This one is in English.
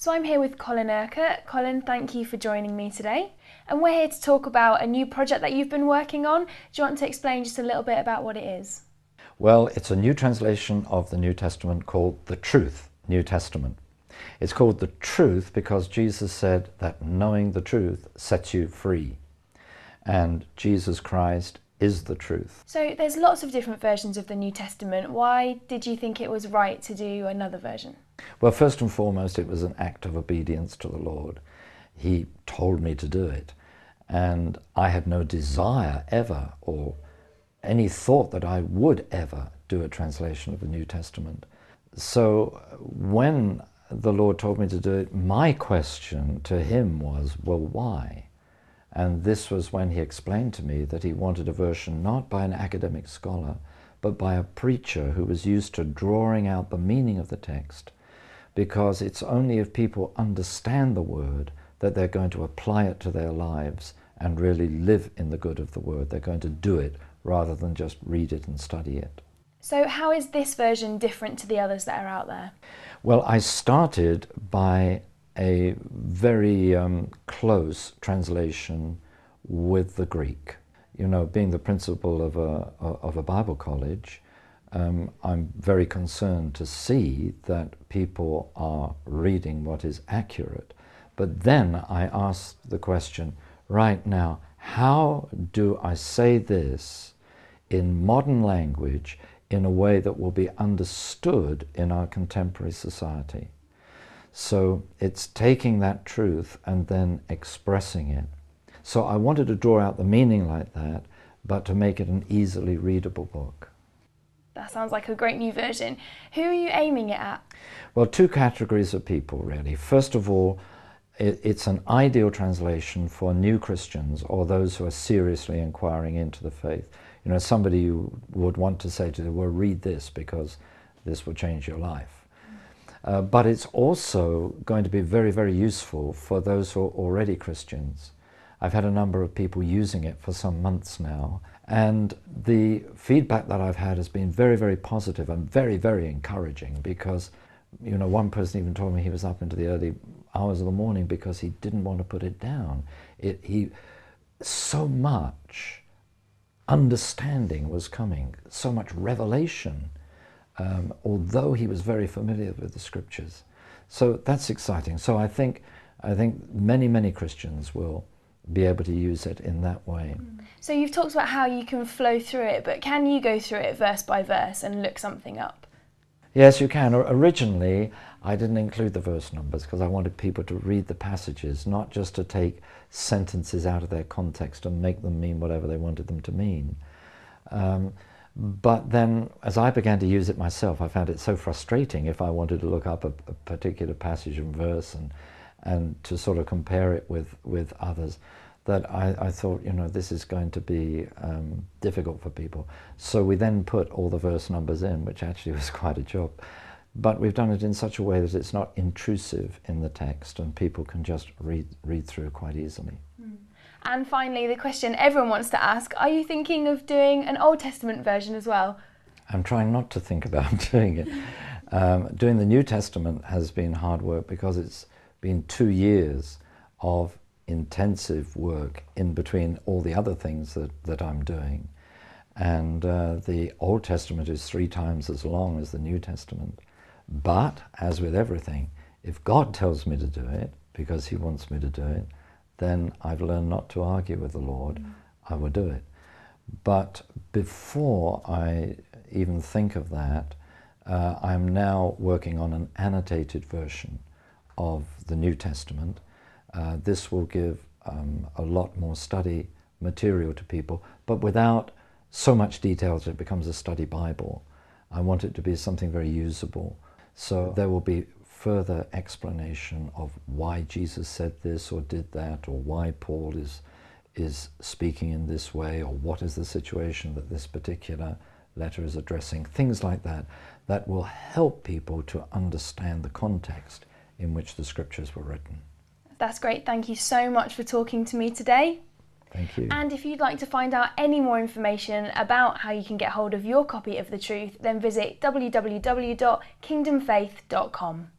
So I'm here with Colin Urquhart. Colin, thank you for joining me today. And we're here to talk about a new project that you've been working on. Do you want to explain just a little bit about what it is? Well, it's a new translation of the New Testament called the Truth New Testament. It's called the Truth because Jesus said that knowing the truth sets you free. And Jesus Christ is the truth. So there's lots of different versions of the New Testament. Why did you think it was right to do another version? Well, first and foremost, it was an act of obedience to the Lord. He told me to do it. And I had no desire ever, or any thought that I would ever do a translation of the New Testament. So when the Lord told me to do it, my question to him was, well, why? And this was when he explained to me that he wanted a version not by an academic scholar, but by a preacher who was used to drawing out the meaning of the text, because it's only if people understand the word that they're going to apply it to their lives and really live in the good of the word. They're going to do it rather than just read it and study it. So how is this version different to the others that are out there? Well, I started by a very close translation with the Greek. You know, being the principal of a Bible college, I'm very concerned to see that people are reading what is accurate. But then I asked the question, right now, how do I say this in modern language in a way that will be understood in our contemporary society? So it's taking that truth and then expressing it. So I wanted to draw out the meaning like that, but to make it an easily readable book. That sounds like a great new version. Who are you aiming it at? Well, two categories of people, really. First of all, it's an ideal translation for new Christians or those who are seriously inquiring into the faith. You know, somebody you would want to say to them, well, read this because this will change your life. But it's also going to be very, very useful for those who are already Christians. I've had a number of people using it for some months now, and the feedback that I've had has been very, very positive and very, very encouraging, because, you know, one person even told me he was up into the early hours of the morning because he didn't want to put it down. So much understanding was coming, so much revelation, although he was very familiar with the scriptures. So that's exciting. So I think many, many Christians will be able to use it in that way. So you've talked about how you can flow through it, but can you go through it verse by verse and look something up? Yes, you can. Originally, I didn't include the verse numbers because I wanted people to read the passages, not just to take sentences out of their context and make them mean whatever they wanted them to mean. But then, as I began to use it myself, I found it so frustrating if I wanted to look up a particular passage and verse and to sort of compare it with others, that I thought, you know, this is going to be difficult for people. So we then put all the verse numbers in, which actually was quite a job. But we've done it in such a way that it's not intrusive in the text and people can just read through quite easily. And finally, the question everyone wants to ask, are you thinking of doing an Old Testament version as well? I'm trying not to think about doing it. Doing the New Testament has been hard work because it's been 2 years of intensive work in between all the other things that I'm doing. And the Old Testament is 3 times as long as the New Testament. But, as with everything, if God tells me to do it, because he wants me to do it, then I've learned not to argue with the Lord. I will do it. But before I even think of that, I'm now working on an annotated version of the New Testament. This will give a lot more study material to people, but without so much detail that it becomes a study Bible. I want it to be something very usable. So there will be further explanation of why Jesus said this or did that, or why Paul is speaking in this way, or what is the situation that this particular letter is addressing. Things like that, that will help people to understand the context in which the scriptures were written. That's great. Thank you so much for talking to me today. Thank you. And if you'd like to find out any more information about how you can get hold of your copy of The Truth, then visit www.kingdomfaith.com.